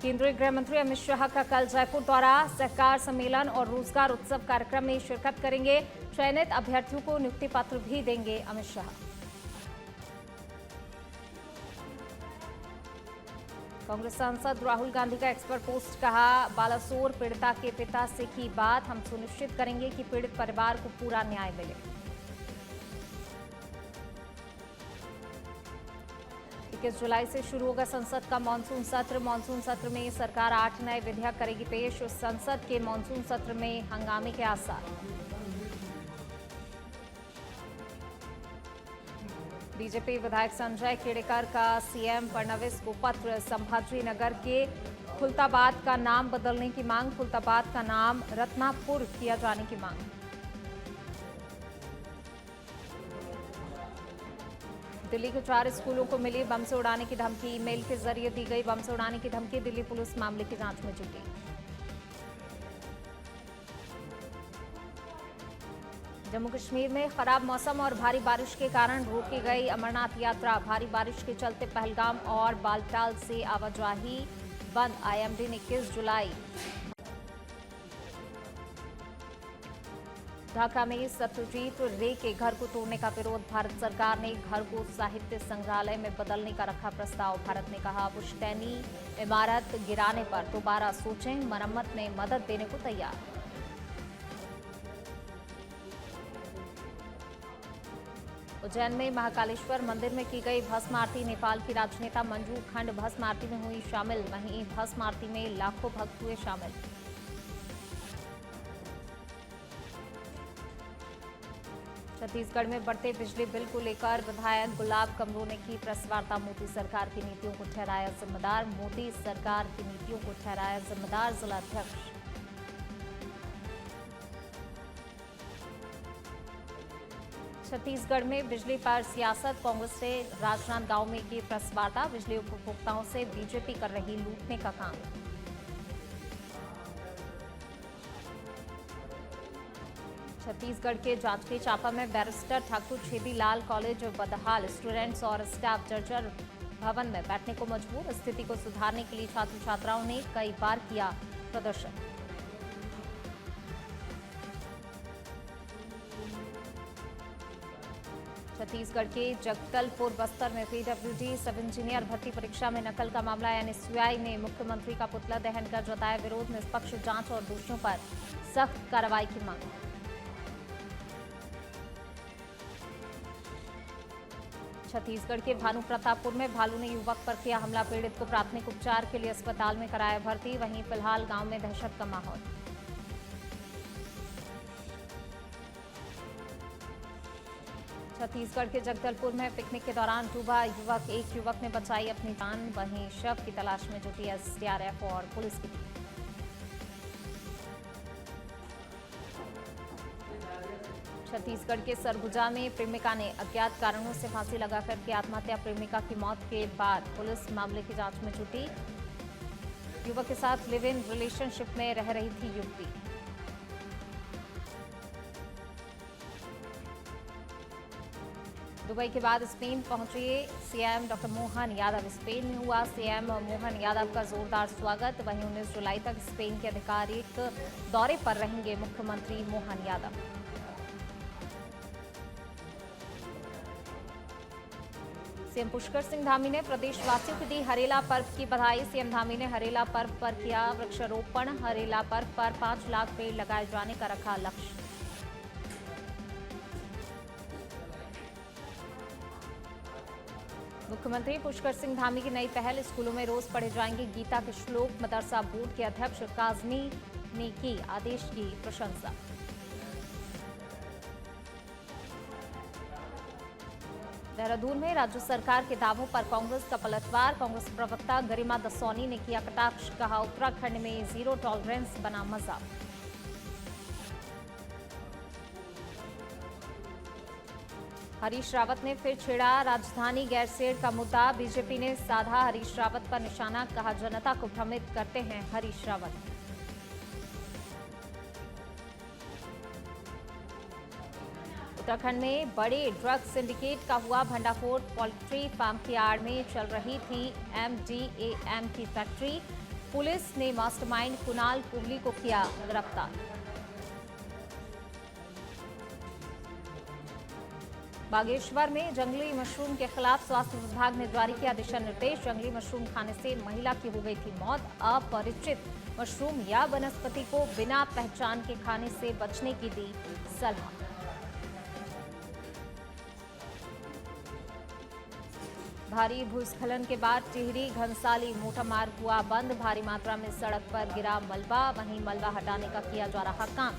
केंद्रीय गृह मंत्री अमित शाह का कल जयपुर दौरा, सहकार सम्मेलन और रोजगार उत्सव कार्यक्रम में शिरकत करेंगे। चयनित अभ्यर्थियों को नियुक्ति पत्र भी देंगे अमित शाह। कांग्रेस सांसद राहुल गांधी का एक्सपर्ट पोस्ट, कहा बालासोर पीड़िता के पिता से की बात, हम सुनिश्चित करेंगे कि पीड़ित परिवार को पूरा न्याय मिले। 21 जुलाई से शुरू होगा संसद का मानसून सत्र। मानसून सत्र में सरकार 8 नए विधेयक करेगी पेश। संसद के मानसून सत्र में हंगामे के आसार। बीजेपी विधायक संजय केड़ेकर का सीएम फडणवीस को पत्र, संभाजी नगर के खुलताबाद का नाम बदलने की मांग, खुलताबाद का नाम रत्नापुर किया जाने की मांग। दिल्ली के 4 स्कूलों को मिली बम से उड़ाने की धमकी, ईमेल के जरिए दी गई बम से उड़ाने की धमकी। दिल्ली पुलिस मामले की जांच में जुटी। जम्मू कश्मीर में खराब मौसम और भारी बारिश के कारण रोकी गई अमरनाथ यात्रा। भारी बारिश के चलते पहलगाम और बालटाल से आवाजाही बंद। आईएमडी ने 21 जुलाई। ढाका में सत्यजीत रे के घर को तोड़ने का विरोध। भारत सरकार ने घर को साहित्य संग्रहालय में बदलने का रखा प्रस्ताव। भारत ने कहा पुश्तैनी इमारत गिराने पर दोबारा सोचें, मरम्मत में मदद देने को तैयार। उज्जैन में महाकालेश्वर मंदिर में की गई भस्म आरती। नेपाल की राजनेता मंजू खंड भस्म आरती में हुई शामिल। वहीं भस्म आरती में लाखों भक्त हुए शामिल। छत्तीसगढ़ में बढ़ते बिजली बिल को लेकर विधायक गुलाब कमरो ने की प्रेस वार्ता। मोदी सरकार की नीतियों को ठहराया जिम्मेदार। मोदी सरकार की नीतियों को ठहराया जिम्मेदार जिलाध्यक्ष। छत्तीसगढ़ में बिजली पर सियासत, कांग्रेस से राजनांदगांव में की प्रेस वार्ता। बिजली उपभोक्ताओं से बीजेपी कर रही लूटने का काम। छत्तीसगढ़ के जांजगीर चांपा में बैरिस्टर ठाकुर छेदीलाल कॉलेज बदहाल। स्टूडेंट्स और स्टाफ जर्जर भवन में बैठने को मजबूर। स्थिति को सुधारने के लिए छात्र छात्राओं ने कई बार किया प्रदर्शन। छत्तीसगढ़ के जगदलपुर बस्तर में पीडब्ल्यूडी सब इंजीनियर भर्ती परीक्षा में नकल का मामला। एनएसयूआई ने मुख्यमंत्री का पुतला दहन कर जताया विरोध। निष्पक्ष जांच और दोषियों पर सख्त कार्रवाई की मांग। छत्तीसगढ़ के भानु प्रतापपुर में भालू ने युवक पर किया हमला। पीड़ित को प्राथमिक उपचार के लिए अस्पताल में कराया भर्ती। वहीं फिलहाल गांव में दहशत का माहौल। छत्तीसगढ़ के जगदलपुर में पिकनिक के दौरान डूबा युवक। एक युवक ने बचाई अपनी जान। वहीं शव की तलाश में जुटी एसडीआरएफ और पुलिस की टीम। छत्तीसगढ़ के सरगुजा में प्रेमिका ने अज्ञात कारणों से फांसी लगाकर की आत्महत्या। प्रेमिका की मौत के बाद पुलिस मामले की जांच में जुटी। युवक के साथ लिव इन रिलेशनशिप में रह रही थी युवती। दुबई के बाद स्पेन पहुंचे CM doctor Mohan Yadav. Spain में हुआ सीएम मोहन यादव का जोरदार स्वागत। वहीं 19 जुलाई तक स्पेन के आधिकारिक दौरे पर रहेंगे मुख्यमंत्री मोहन यादव। सीएम पुष्कर सिंह धामी ने प्रदेशवासियों को दी हरेला पर्व की बधाई। सीएम धामी ने हरेला पर्व पर किया वृक्षारोपण। हरेला पर्व पर 5 लाख पेड़ लगाए जाने का रखा लक्ष्य। मुख्यमंत्री पुष्कर सिंह धामी की नई पहल, स्कूलों में रोज पढ़े जाएंगे गीता के श्लोक। मदरसा बोर्ड के अध्यक्ष काजमी ने की आदेश की प्रशंसा। देहरादून में राज्य सरकार के दावों पर कांग्रेस का पलटवार। कांग्रेस प्रवक्ता गरिमा दसौनी ने किया कटाक्ष। कहा उत्तराखंड में जीरो टॉलरेंस बना मजाक। हरीश रावत ने फिर छेड़ा राजधानी गैरसैंण का मुद्दा। बीजेपी ने साधा हरीश रावत पर निशाना। कहा जनता को भ्रमित करते हैं हरीश रावत। उत्तराखंड में बड़े ड्रग सिंडिकेट का हुआ भंडाफोड़। पोल्ट्री फार्म की आड़ में चल रही थी एमडीएम की फैक्ट्री। पुलिस ने मास्टरमाइंड कुणाल कोहली को किया गिरफ्तार। बागेश्वर में जंगली मशरूम के खिलाफ स्वास्थ्य विभाग ने जारी किया दिशा निर्देश। जंगली मशरूम खाने से महिला की हो गई थी मौत। अपरिचित मशरूम या वनस्पति को बिना पहचान के खाने से बचने की दी सलाह। भारी भूस्खलन के बाद टिहरी घनसाली मोटा मार्ग हुआ बंद। भारी मात्रा में सड़क पर गिरा मलबा, वहीं मलबा हटाने का किया जा रहा काम।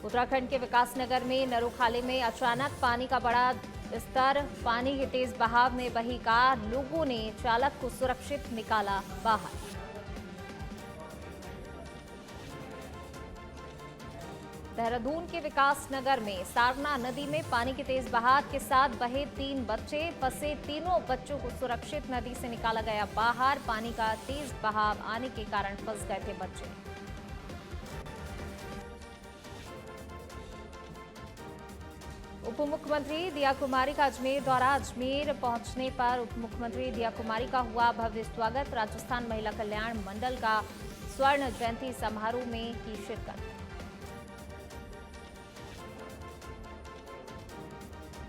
उत्तराखंड के विकासनगर में नरोखाली में अचानक पानी का बड़ा स्तर। पानी के तेज बहाव में बही कार, लोगों ने चालक को सुरक्षित निकाला बाहर। देहरादून के विकासनगर में सारना नदी में पानी के तेज बहाव के साथ बहे 3 बच्चे। फंसे तीनों बच्चों को सुरक्षित नदी से निकाला गया बाहर। पानी का तेज बहाव आने के कारण फंस गए थे बच्चे। उप मुख्यमंत्री दिया कुमारी का अजमेर दौरा। अजमेर पहुंचने पर उप मुख्यमंत्री दिया कुमारी का हुआ भव्य स्वागत। राजस्थान महिला कल्याण मंडल का स्वर्ण जयंती समारोह में की शिरकत।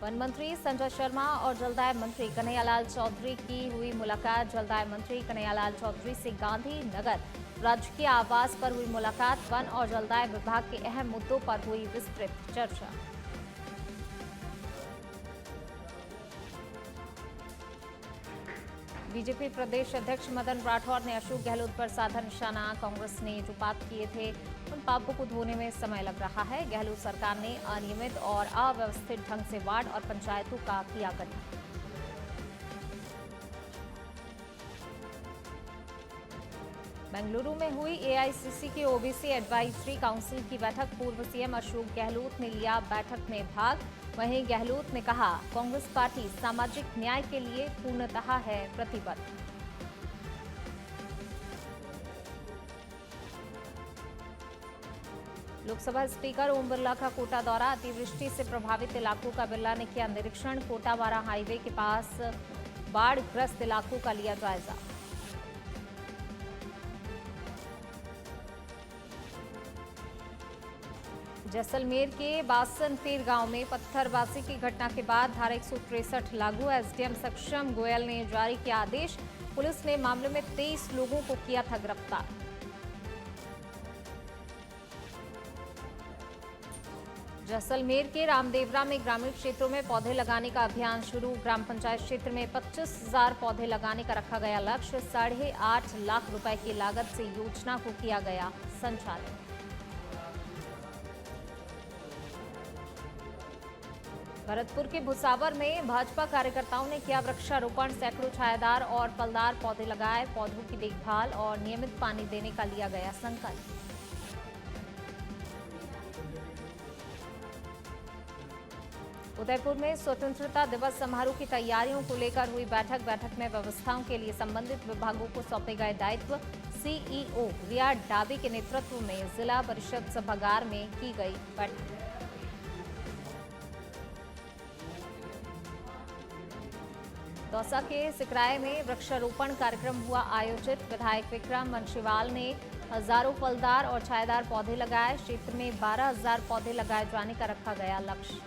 वन मंत्री संजय शर्मा और जलदाय मंत्री कन्हैयालाल चौधरी की हुई मुलाकात। जलदाय मंत्री कन्हैयालाल चौधरी से गांधीनगर राजकीय आवास पर हुई मुलाकात। वन और जलदाय विभाग के अहम मुद्दों पर हुई विस्तृत चर्चा। बीजेपी प्रदेश अध्यक्ष मदन राठौर ने अशोक गहलोत पर साधा निशाना। कांग्रेस ने जो पाप किए थे उन पापों को धोने में समय लग रहा है। गहलोत सरकार ने अनियमित और अव्यवस्थित ढंग से वार्ड और पंचायतों का किया गठन। बेंगलुरु में हुई एआईसीसी की ओबीसी एडवाइजरी काउंसिल की बैठक। पूर्व सीएम अशोक गहलोत ने लिया बैठक में भाग। वहीं गहलोत ने कहा, कांग्रेस पार्टी सामाजिक न्याय के लिए पूर्णतः है प्रतिबद्ध। लोकसभा स्पीकर ओम बिरला का कोटा दौरा। अतिवृष्टि से प्रभावित इलाकों का बिरला ने किया निरीक्षण। कोटा-बारा हाईवे के पास बाढ़ग्रस्त इलाकों का लिया जायजा। जैसलमेर के बासनपीर गांव में पत्थरबाजी की घटना के बाद धारा 163 लागू। एसडीएम सक्षम गोयल ने जारी किया आदेश। पुलिस ने मामले में 23 लोगों को किया था गिरफ्तार। जैसलमेर के रामदेवरा में ग्रामीण क्षेत्रों में पौधे लगाने का अभियान शुरू। ग्राम पंचायत क्षेत्र में 25,000 पौधे लगाने का रखा गया लक्ष्य। 8.5 लाख रुपए की लागत से योजना को किया गया संचालित। भरतपुर के भुसावर में भाजपा कार्यकर्ताओं ने किया वृक्षारोपण। सैकड़ों छायादार और फलदार पौधे लगाए। पौधों की देखभाल और नियमित पानी देने का लिया गया संकल्प। उदयपुर में स्वतंत्रता दिवस समारोह की तैयारियों को लेकर हुई बैठक में व्यवस्थाओं के लिए संबंधित विभागों को सौंपे गए दायित्व। सीईओ रिया डाबी के नेतृत्व में जिला परिषद सभागार में की गई बैठक। दौसा के सिकराय में वृक्षारोपण कार्यक्रम हुआ आयोजित। विधायक विक्रम बंशीवाल ने हजारों फलदार और छायादार पौधे लगाए। क्षेत्र में 12,000 पौधे लगाए जाने का रखा गया लक्ष्य।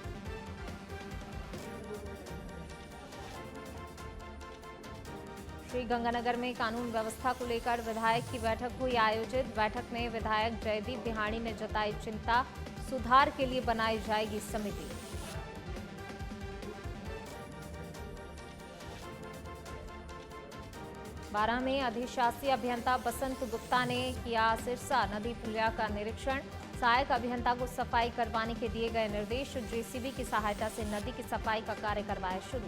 श्रीगंगानगर में कानून व्यवस्था को लेकर विधायक की बैठक हुई आयोजित। बैठक में विधायक जयदीप बिहाणी ने जताई चिंता। सुधार के लिए बनाई जाएगी समिति। बारह में अधिशासी अभियंता बसंत गुप्ता ने किया सिरसा नदी पुलिया का निरीक्षण। सहायक अभियंता को सफाई करवाने के दिए गए निर्देश। जेसीबी की सहायता से नदी की सफाई का कार्य करवाया शुरू।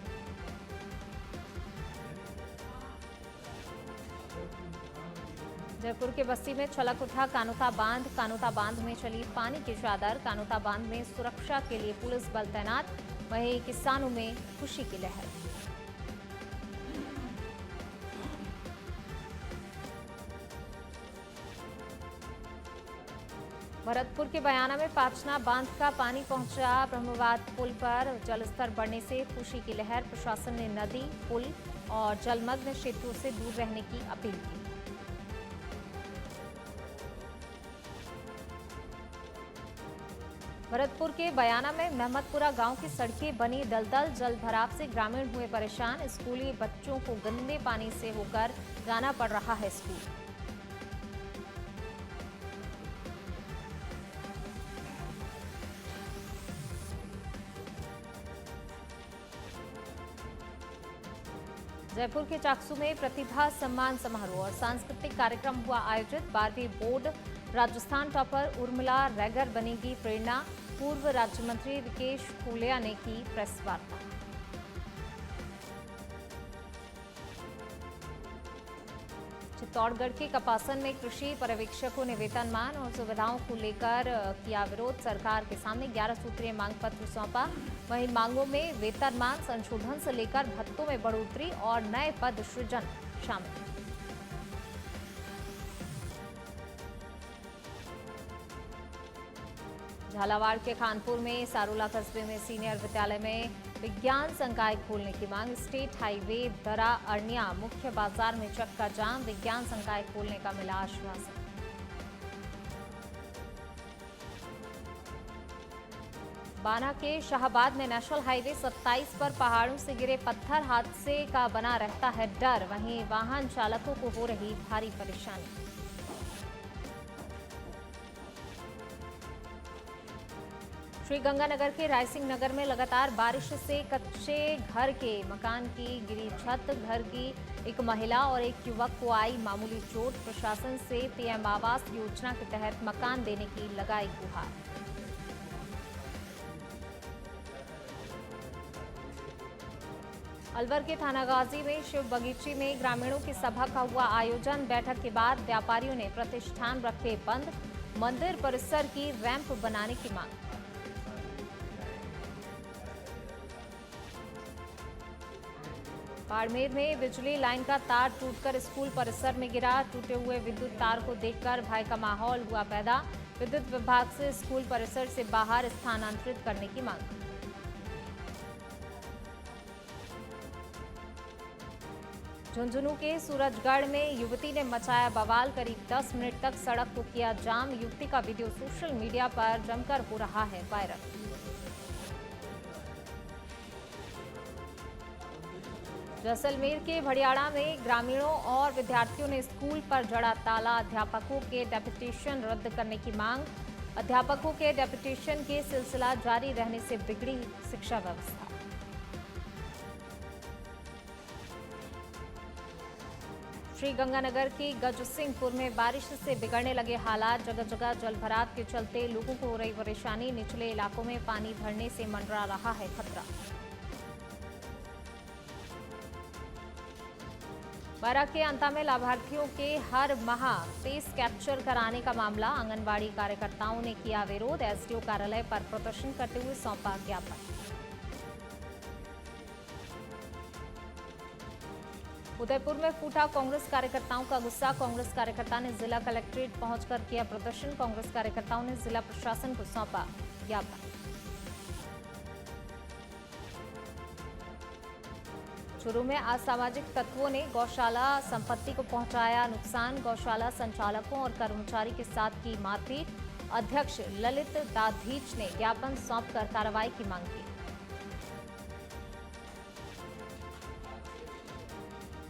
जयपुर के बस्ती में छलक उठा कानोता बांध। कानोता बांध में चली पानी की चादर। कानोता बांध में सुरक्षा के लिए पुलिस बल तैनात। वहीं किसानों में खुशी की लहर। भरतपुर के बयाना में पाचना बांध का पानी पहुंचा ब्रह्मवाद पुल पर। जलस्तर बढ़ने से खुशी की लहर। प्रशासन ने नदी, पुल और जलमग्न क्षेत्रों से दूर रहने की अपील की। भरतपुर के बयाना में महमदपुरा गांव की सड़कें बनी दलदल। जल भराव से ग्रामीण हुए परेशान। स्कूली बच्चों को गंदे पानी से होकर जाना पड़ रहा है स्कूल। जयपुर के चाकसू में प्रतिभा सम्मान समारोह और सांस्कृतिक कार्यक्रम हुआ आयोजित। 12वीं बोर्ड राजस्थान टॉपर उर्मिला रैगर बनेगी प्रेरणा। पूर्व राज्य मंत्री विकेश फूलिया ने की प्रेस वार्ता। चित्तौड़गढ़ के कपासन में कृषि पर्यवेक्षकों ने वेतनमान और सुविधाओं को लेकर किया विरोध। सरकार के सामने 11 सूत्रीय मांग पत्र सौंपा। वहीं मांगों में वेतनमान संशोधन से लेकर भत्तों में बढ़ोतरी और नए पद सृजन शामिल। झालावाड़ के खानपुर में सारोला कस्बे में सीनियर विद्यालय में विज्ञान संकाय खोलने की मांग। स्टेट हाईवे दरा अरनिया मुख्य बाजार में चक्का जाम। विज्ञान संकाय खोलने का मिला आश्वासन। बाना के शाहबाद में नेशनल हाईवे 27 पर पहाड़ों से गिरे पत्थर। हादसे का बना रहता है डर। वहीं वाहन चालकों को हो रही भारी परेशानी। श्रीगंगानगर के रायसिंह नगर में लगातार बारिश से कच्चे घर के मकान की गिरी छत। घर की एक महिला और एक युवक को आई मामूली चोट। प्रशासन से पीएम आवास योजना के तहत मकान देने की लगाई गुहार। अलवर के थानागाजी में शिव बगीचे में ग्रामीणों की सभा का हुआ आयोजन। बैठक के बाद व्यापारियों ने प्रतिष्ठान रखे बंद। मंदिर परिसर की रैंप बनाने की मांग। बाड़मेर में बिजली लाइन का तार टूटकर स्कूल परिसर में गिरा। टूटे हुए विद्युत तार को देखकर भय का माहौल हुआ पैदा। विद्युत विभाग से स्कूल परिसर से बाहर स्थानांतरित करने की मांग। झुंझुनू के सूरजगढ़ में युवती ने मचाया बवाल। करीब 10 मिनट तक सड़क को किया जाम। युवती का वीडियो सोशल मीडिया पर जमकर हो रहा है वायरल। जैसलमेर के भड़ियाड़ा में ग्रामीणों और विद्यार्थियों ने स्कूल पर जड़ा ताला। अध्यापकों के डेपुटेशन रद्द करने की मांग। अध्यापकों के डेपुटेशन के सिलसिला जारी रहने से बिगड़ी शिक्षा व्यवस्था। श्रीगंगानगर के गजसिंहपुर में बारिश से बिगड़ने लगे हालात। जगह जगह जलभराव के चलते लोगों को हो रही परेशानी। निचले इलाकों में पानी भरने से मंडरा रहा है खतरा। बारा के अंता में लाभार्थियों के हर माह फेस कैप्चर कराने का मामला। आंगनबाड़ी कार्यकर्ताओं ने किया विरोध। एसडीओ कार्यालय पर प्रदर्शन करते हुए सौंपा ज्ञापन। उदयपुर में फूटा कांग्रेस कार्यकर्ताओं का गुस्सा। कांग्रेस कार्यकर्ता ने जिला कलेक्ट्रेट पहुंचकर किया प्रदर्शन। कांग्रेस कार्यकर्ताओं ने जिला प्रशासन को सौंपा ज्ञापन। चूरू में असामाजिक तत्वों ने गौशाला संपत्ति को पहुंचाया नुकसान। गौशाला संचालकों और कर्मचारी के साथ की मारपीट। अध्यक्ष ललित दाधीच ने ज्ञापन सौंपकर कार्रवाई की मांग की।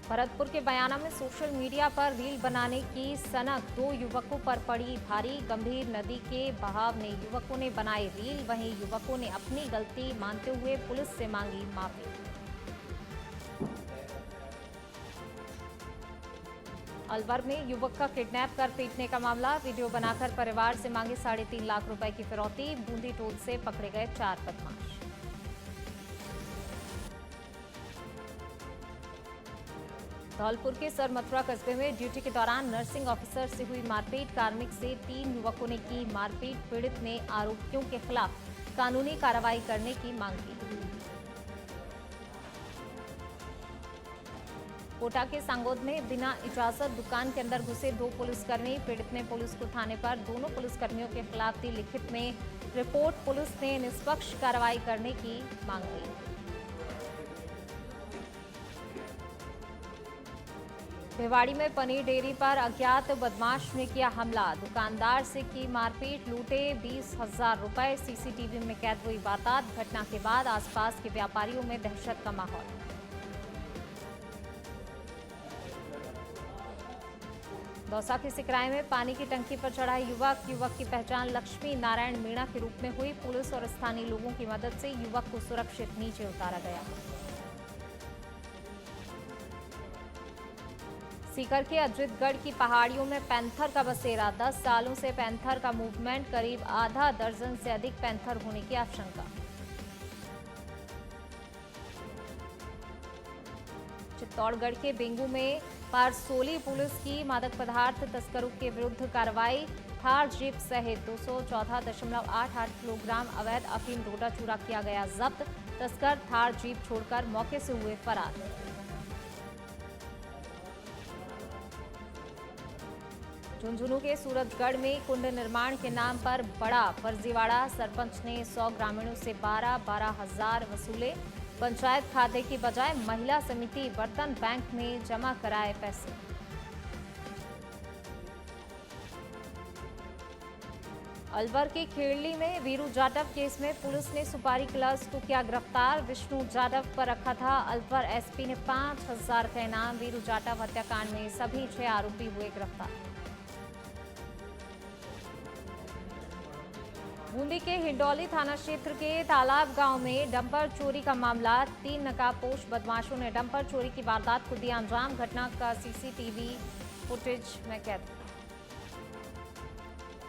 भरतपुर के बयाना में सोशल मीडिया पर रील बनाने की सनक। 2 युवकों पर पड़ी भारी। गंभीर नदी के बहाव ने युवकों ने बनाए रील। वहीं युवकों ने अपनी गलती मानते हुए पुलिस से मांगी माफी। अलवर में युवक का किडनैप कर पीटने का मामला। वीडियो बनाकर परिवार से मांगे 3.5 लाख रुपए की फिरौती। बूंदी टोल से पकड़े गए 4 बदमाश। धौलपुर के सरमथुरा कस्बे में ड्यूटी के दौरान नर्सिंग ऑफिसर से हुई मारपीट। कार्मिक से 3 युवकों ने की मारपीट। पीड़ित ने आरोपियों के खिलाफ कानूनी कार्रवाई करने की मांग की। कोटा के सांगोद में बिना इजाजत दुकान के अंदर घुसे 2 पुलिसकर्मी। पीड़ित ने पुलिस को थाने पर दोनों पुलिसकर्मियों के खिलाफ दी लिखित में रिपोर्ट। पुलिस ने निष्पक्ष कार्रवाई करने की मांग की। भिवाड़ी में पनीर डेयरी पर अज्ञात बदमाश ने किया हमला। दुकानदार से की मारपीट, लूटे 20,000 रुपए। सीसीटीवी में कैद हुई वारदात। घटना के बाद आसपास के व्यापारियों में दहशत का माहौल। दौसा के सिकराय में पानी की टंकी पर चढ़ा युवक की पहचान लक्ष्मी नारायण मीणा के रूप में हुई। पुलिस और स्थानीय लोगों की मदद से युवक को सुरक्षित नीचे उतारा गया। सीकर के अजितगढ़ की पहाड़ियों में पैंथर का बसेरा। 10 सालों से पैंथर का मूवमेंट। करीब आधा दर्जन से अधिक पैंथर होने की आशंका। चित्तौड़गढ़ के बेंगू में पारसोली पुलिस की मादक पदार्थ तस्करों के विरुद्ध कार्रवाई। थार जीप सहित 214.88 किलोग्राम अवैध अफीम डोडा चूरा किया गया जब्त। तस्कर थार जीप छोड़कर मौके से हुए फरार। झुंझुनू के सूरजगढ़ में कुंड निर्माण के नाम पर बड़ा फर्जीवाड़ा। सरपंच ने 100 ग्रामीणों से 12,000 वसूले। पंचायत खाते की बजाय महिला समिति बर्तन बैंक में जमा कराए पैसे। अलवर के खेड़ली में वीरू जाटव केस में पुलिस ने सुपारी क्लर्क को किया गिरफ्तार। विष्णु जाटव पर रखा था अलवर एसपी ने 5,000 का इनाम। वीरू जाटव हत्याकांड में सभी 6 आरोपी हुए गिरफ्तार। बूंदी के हिंडौली थाना क्षेत्र के तालाब गांव में डंपर चोरी का मामला। 3 नकाबपोश बदमाशों ने डंपर चोरी की वारदात को दिया अंजाम। घटना का सीसीटीवी फुटेज में कैद।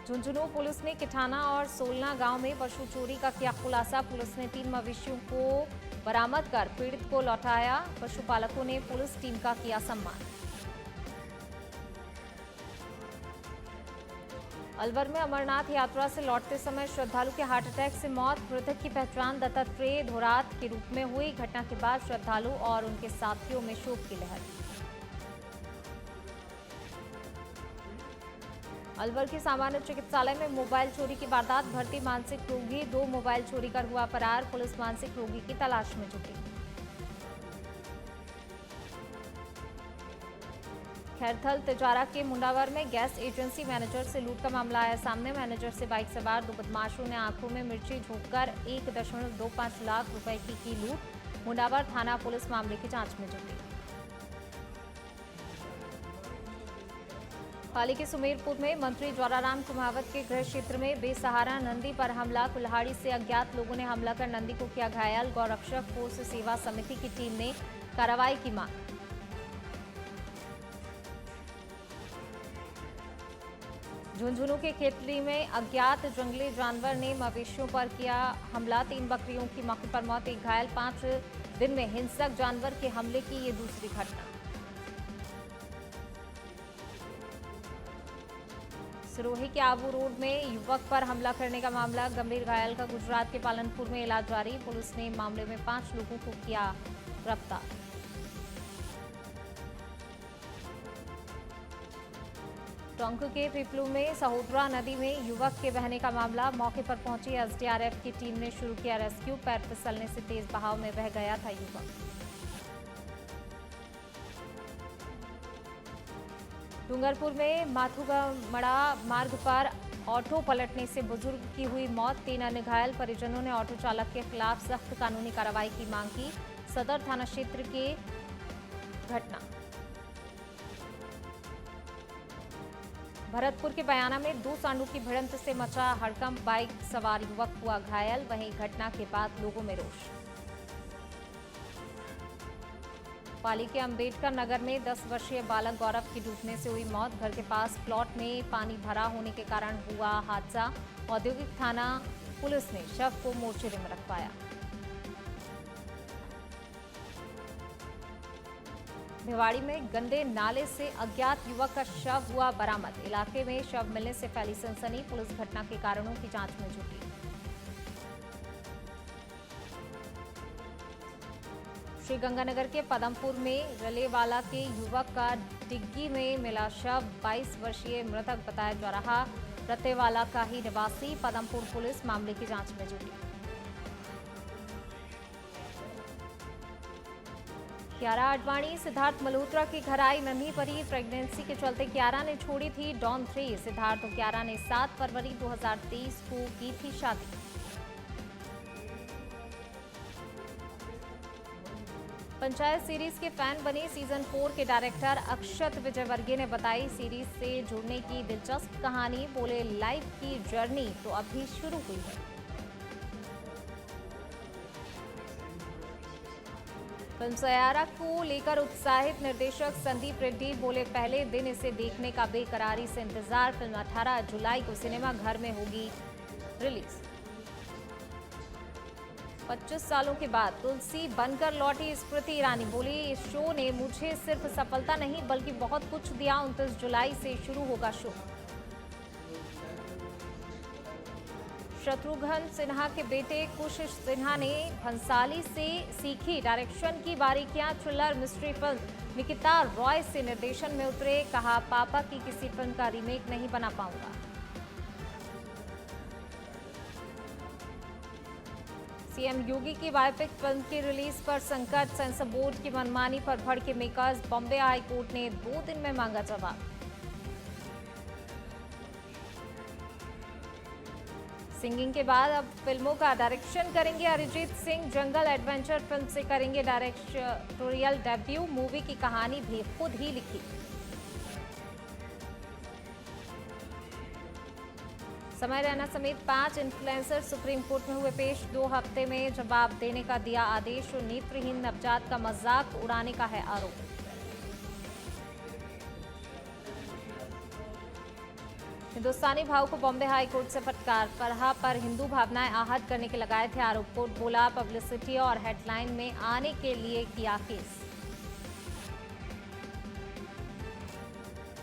झुंझुनू पुलिस ने किठाना और सोलना गांव में पशु चोरी का किया खुलासा। पुलिस ने 3 मवेशियों को बरामद कर पीड़ित को लौटाया। पशुपालकों ने पुलिस टीम का किया सम्मान। अलवर में अमरनाथ यात्रा से लौटते समय श्रद्धालु के हार्ट अटैक से मौत। मृतक की पहचान दत्तात्रेय धोरात के रूप में हुई। घटना के बाद श्रद्धालु और उनके साथियों में शोक की लहर। अलवर के सामान्य चिकित्सालय में मोबाइल चोरी की वारदात। भर्ती मानसिक रोगी 2 मोबाइल चोरी कर हुआ फरार। पुलिस मानसिक रोगी की तलाश में जुटी। खैरथल तिजारा के मुंडावर में गैस एजेंसी मैनेजर से लूट का मामला आया सामने। मैनेजर से बाइक सवार 2 बदमाशों ने आंखों में मिर्ची झोंककर 1.25 लाख रुपए की लूट। मुंडावर थाना पुलिस मामले की जांच में जुटी। पाली के सुमेरपुर में मंत्री ज्वाराराम कुमावत के गृह क्षेत्र में बेसहारा नंदी पर हमला। कुल्हाड़ी से अज्ञात लोगों ने हमला कर नंदी को किया घायल। गौरक्षक फोर्स सेवा समिति की टीम ने कार्रवाई की मांग। झुंझुनू के खेतली में अज्ञात जंगली जानवर ने मवेशियों पर किया हमला। 3 बकरियों की मौके पर मौत, 1 घायल। 5 दिन में हिंसक जानवर के हमले की ये दूसरी घटना। सिरोही के आबू रोड में युवक पर हमला करने का मामला। गंभीर घायल का गुजरात के पालनपुर में इलाज जारी। पुलिस ने मामले में 5 लोगों को किया गिरफ्तार। टोंक के पिपलू में सहोदरा नदी में युवक के बहने का मामला। मौके पर पहुंची एसडीआरएफ की टीम ने शुरू किया रेस्क्यू। पैर फिसलने से तेज बहाव में बह गया था युवक। डूंगरपुर में माथुगमड़ा मार्ग पर ऑटो पलटने से बुजुर्ग की हुई मौत। 3 अन्य घायल। परिजनों ने ऑटो चालक के खिलाफ सख्त कानूनी कार्रवाई की मांग की। सदर थाना क्षेत्र की घटना। भरतपुर के बयाना में 2 सांडों की भिड़ंत से मचा हड़कंप। बाइक सवार युवक हुआ घायल। वहीं घटना के बाद लोगों में रोष। पाली के अंबेडकर नगर में 10 वर्षीय बालक गौरव की डूबने से हुई मौत। घर के पास प्लॉट में पानी भरा होने के कारण हुआ हादसा। औद्योगिक थाना पुलिस ने शव को मोर्चरी में रखवाया। भिवाड़ी में गंदे नाले से अज्ञात युवक का शव हुआ बरामद। इलाके में शव मिलने से फैली सनसनी। पुलिस घटना के कारणों की जांच में जुटी। श्रीगंगानगर के पदमपुर में रलेवाला के युवक का डिग्गी में मिला शव। 22 वर्षीय मृतक बताया जा रहा। रतेवाला का ही निवासी। पदमपुर पुलिस मामले की जांच में जुटी। कियारा आडवाणी सिद्धार्थ मल्होत्रा की घर आई नन्ही परी। प्रेगनेंसी के चलते कियारा ने छोड़ी थी डॉन 3। सिद्धार्थ और कियारा ने 7 फरवरी 2023 को की थी शादी। पंचायत सीरीज के फैन बने सीजन 4 के डायरेक्टर अक्षत विजयवर्गीय ने बताई सीरीज से जुड़ने की दिलचस्प कहानी। बोले लाइफ की जर्नी तो अभी शुरू हुई है। फिल्म सयारा को लेकर उत्साहित निर्देशक संदीप रेड्डी। बोले पहले दिन इसे देखने का बेकरारी से इंतजार। फिल्म 18 जुलाई को सिनेमाघर में होगी रिलीज। 25 सालों के बाद तुलसी बनकर लौटी स्मृति ईरानी। बोली इस शो ने मुझे सिर्फ सफलता नहीं बल्कि बहुत कुछ दिया। 29 जुलाई से शुरू होगा शो। शत्रुघ्न सिन्हा के बेटे कुश सिन्हा ने भंसाली से सीखी डायरेक्शन की बारीकियां। Thriller mystery film Nikita Roy से निर्देशन में उतरे। कहा पापा की किसी फिल्म का रीमेक नहीं बना पाऊंगा। सीएम योगी की बायोपिक फिल्म की रिलीज पर संकट। सेंसर बोर्ड की मनमानी पर भड़के मेकर्स। बॉम्बे हाई कोर्ट ने 2 दिन में मांगा जवाब। सिंगिंग के बाद अब फिल्मों का डायरेक्शन करेंगे अरिजीत सिंह। जंगल एडवेंचर फिल्म से करेंगे डायरेक्टोरियल डेब्यू। मूवी की कहानी भी खुद ही लिखी। समय रैना समेत 5 इन्फ्लुएंसर सुप्रीम कोर्ट में हुए पेश। 2 हफ्ते में जवाब देने का दिया आदेश। नेत्रहीन नवजात का मजाक उड़ाने का है आरोप। हिंदुस्तानी भाव को बॉम्बे हाई कोर्ट से फटकार। फरहा पर हिंदू भावनाएं आहत करने के लगाए थे आरोप। कोर्ट बोला पब्लिसिटी और हेडलाइन में आने के लिए किया केस।